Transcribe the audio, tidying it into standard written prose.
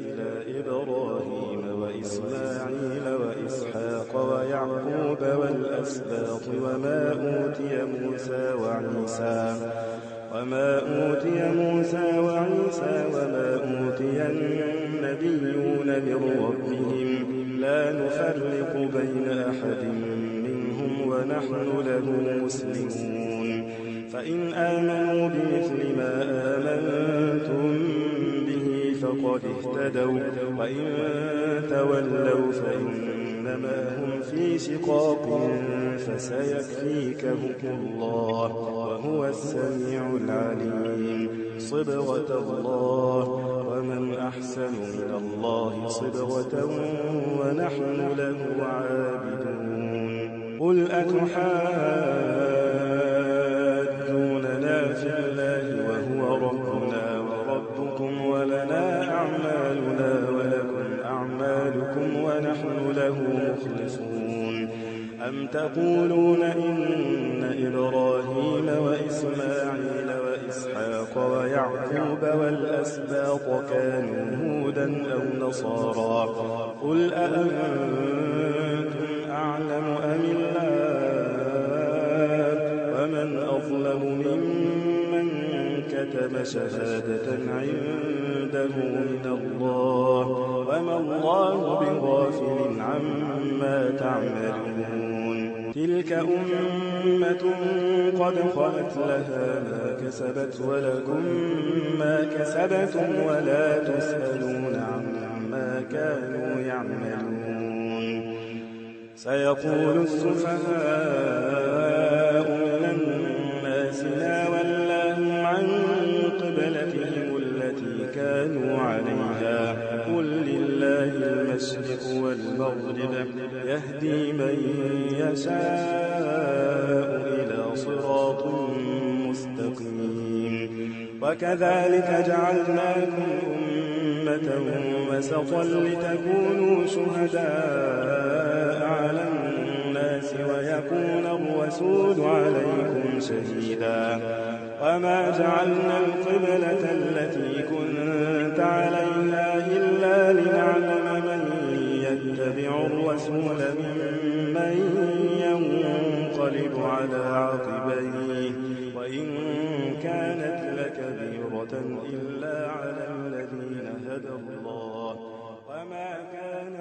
إلى إبراهيم وإسماعيل وإسحاق ويعقوب والأسباط وما أوتي موسى وعيسى وما أوتي النبيون من ربهم لا نفرق بين أحد منهم ونحن له مسلمون فإن آمنوا بمثل ما آمنتم به فقد اهتدوا وإن تولوا فإنما هم في شقاق فسيكفيكهم الله وهو السميع العليم صبغة الله ومن أحسن من الله صبغة ونحن له عابدون قل أتحاجوننا في الله وهو ربنا وربكم ولنا أعمالنا ولكم أعمالكم ونحن له مخلصون أم تقولون إن إبراهيم وإسماعيل وإسحاق ويعقوب والأسباط كانوا هودا أو نصارى قل أأنتم أعلم أم الله ومن أظلم ممن كتم شهادة عنده من الله وما الله بغافل عما تعملون تلك أمة قد خلت لها ما كسبت ولكم ما كسبتم ولا تسألون عما كانوا يعملون سيقول السفهاء من الناس لا ولاهم عن قبلتهم التي كانوا عليها قل لله المشرق والمغرب يهدي من يشاء إلى صراط مستقيم وكذلك جعلناكم أمة وسطا لتكونوا شهداء على الناس ويكون الرسول عليكم شهيدا وما جعلنا القبلة التي كنت عليها إلا لنعلم من يتبع الرسول ممن ينقلب على عقبيه وإن كانت لكبيرة إلا على الذين هدى الله وما كان